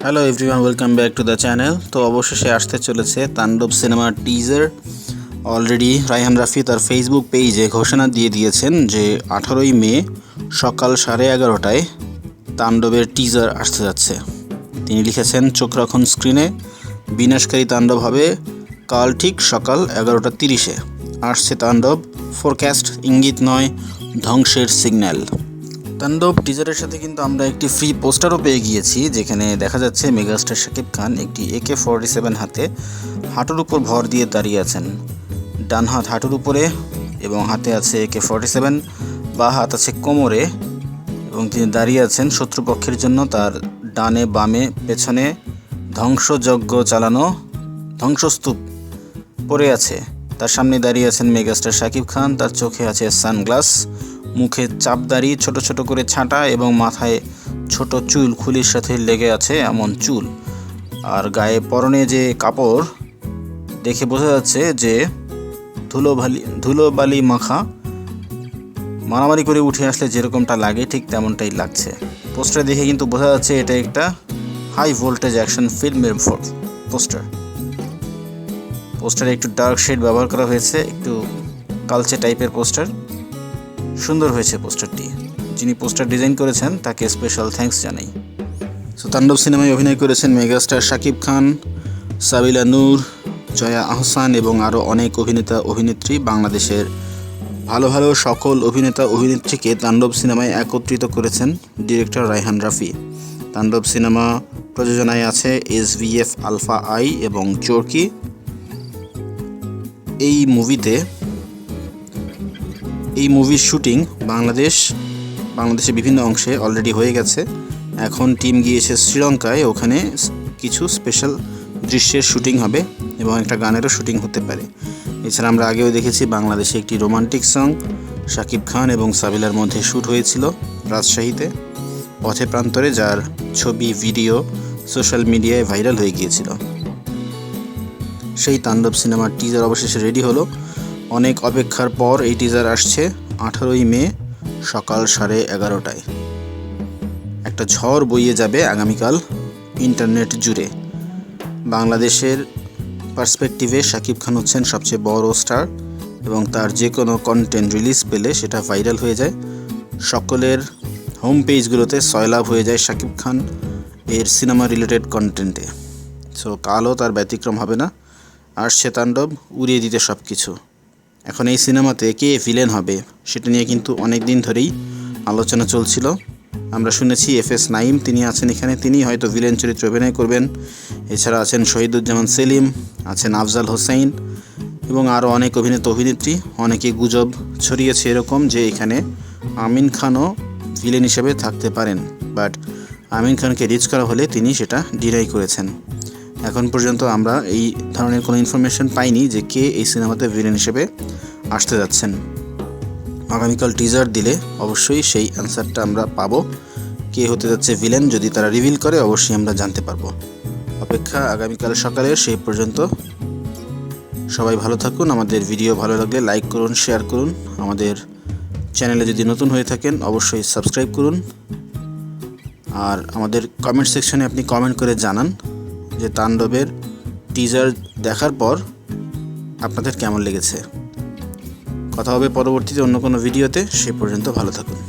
Hello everyone, welcome back to the channel. তো অবশেষে আসতে চলেছে তাণ্ডব সিনেমার টিজার। অলরেডি রায়হান রাফি তার ফেসবুক পেজে ঘোষণা দিয়ে দিয়েছেন যে 18ই মে সকাল 11:30টায় তাণ্ডবের টিজার আসতে যাচ্ছে। তিনি লিখেছেন, চোখ রাখুন স্ক্রিনে, বিনাশকারী তাণ্ডব হবে কাল ঠিক সকাল 11:30-এ। আসছে তাণ্ডব, ফোরকাস্ট ইঙ্গিত নয়, ধ্বংসের সিগন্যাল। তাণ্ডব টিজারের সাথে কিন্তু আমরা একটি ফ্রি পোস্টারও পেয়ে গিয়েছি, যেখানে দেখা যাচ্ছে মেগাস্টার শাকিব খান একটি AK-47 হাতে হাঁটুর উপর ভর দিয়ে দাঁড়িয়ে আছেন। ডান হাত হাঁটুর উপরে এবং হাতে আছে AK-47, বাঁ হাত আছে কোমরে এবং তিনি দাঁড়িয়ে আছেন শত্রুপক্ষের জন্য। তার ডানে বামে পেছনে ধ্বংসযজ্ঞ চালানো ধ্বংসস্তূপ পড়ে আছে। তার সামনে দাঁড়িয়ে আছেন মেগাস্টার শাকিব খান। তার চোখে আছে সানগ্লাস, মুখে চাপদাড়ি, ছোট ছোট করে ছাঁটা এবং মাথায় ছোট চুল, খুলির সাথে লেগে আছে এমন চুল। আর গায়ে পরনে যে কাপড় দেখে বোঝা যাচ্ছে যে ধুলোবালি মাখা, মারামারি করে উঠে আসলে যেরকমটা লাগে ঠিক তেমনটাই লাগছে। পোস্টার দেখে কিন্তু বোঝা যাচ্ছে এটা একটা হাই ভোল্টেজ অ্যাকশন ফিল্মের পোস্টারে একটু ডার্ক শেড ব্যবহার করা হয়েছে, একটু কালচে টাইপের পোস্টার। সুন্দর হয়েছে পোস্টারটি। যিনি পোস্টার ডিজাইন করেছেন তাকে স্পেশাল থ্যাঙ্কস জানাই। সো তাণ্ডব সিনেমায় অভিনয় করেছেন মেগাস্টার শাকিব খান, সাবিলা নূর, জয়া আহসান এবং আরও অনেক অভিনেতা অভিনেত্রী। বাংলাদেশের ভালো ভালো সকল অভিনেতা অভিনেত্রীকে তাণ্ডব সিনেমায় একত্রিত করেছেন ডিরেক্টর রায়হান রাফি। তাণ্ডব সিনেমা প্রযোজনায় আছে SVF আলফা আই এবং চরকি। এই মুভির শুটিং বাংলাদেশের বিভিন্ন অংশে অলরেডি হয়ে গেছে। এখন টিম গিয়েছে শ্রীলঙ্কায়, ওখানে কিছু স্পেশাল দৃশ্যের শুটিং হবে এবং একটা গানেরও শুটিং হতে পারে। এছাড়া আমরা আগেও দেখেছি বাংলাদেশে একটি রোমান্টিক সং শাকিব খান এবং সাবিলার মধ্যে শ্যুট হয়েছিল রাজশাহীতে পথে প্রান্তরে, যার ছবি ভিডিও সোশ্যাল মিডিয়ায় ভাইরাল হয়ে গিয়েছিল। সেই তাণ্ডব সিনেমার টিজার অবশেষে রেডি হলো। অনেক অপেক্ষার পর এই টিজার আসছে 18ই মে সকাল 11:30টায়। একটা ঝড় বইয়ে যাবে আগামীকাল ইন্টারনেট জুড়ে। বাংলাদেশের পার্সপেক্টিভে শাকিব খান হচ্ছেন সবচেয়ে বড় স্টার এবং তার যে কোনো কন্টেন্ট রিলিজ পেলে সেটা ভাইরাল হয়ে যায়। সকলের হোম পেজগুলোতে সয়লাভ হয়ে যায় শাকিব খান এর সিনেমা রিলেটেড কন্টেন্টে। সো কালও তার ব্যতিক্রম হবে না। আসছে তাণ্ডব, উড়িয়ে দিতে সব কিছু। এখন এই সিনেমাতে কে ভিলেন হবে সেটা নিয়ে কিন্তু অনেক দিন ধরেই আলোচনা চলছিল। আমরা শুনেছি FS নাঈম তিনি আছেন এখানে, তিনি হয়তো ভিলেন চরিত্রে অভিনয় করবেন। এছাড়া আছেন শহীদুজ্জামান সেলিম, আছেন আফজাল হোসেন এবং আরও অনেক অভিনেতা অভিনেত্রী। অনেকে গুজব ছড়িয়েছে এরকম যে এখানে আমিন খানও ভিলেন হিসেবে থাকতে পারেন, বাট আমিন খানকে রিচ করা হলে তিনি সেটা ডিনাই করেছেন। এখন পর্যন্ত আমরা এই ধরনের কোনো ইনফরমেশন পাইনি যে কে এই সিনেমাতে ভিলেন হিসেবে আসতে যাচ্ছেন। আগামীকাল টিজার দিলে অবশ্যই সেই অ্যান্সারটা আমরা পাবো, কে হতে যাচ্ছে ভিলেন। যদি তারা রিভিল করে অবশ্যই আমরা জানতে পারবো। অপেক্ষা আগামীকাল সকালের। সেই পর্যন্ত সবাই ভালো থাকুন। আমাদের ভিডিও ভালো লাগলে লাইক করুন, শেয়ার করুন। আমাদের চ্যানেলে যদি নতুন হয়ে থাকেন অবশ্যই সাবস্ক্রাইব করুন। আর আমাদের কমেন্ট সেকশনে আপনি কমেন্ট করে জানান যে তাণ্ডবের টিজার দেখার পর আপনাদের কেমন লেগেছে। কথা হবে পরবর্তীতে অন্য কোনো ভিডিওতে। সে পর্যন্ত ভালো থাকুন।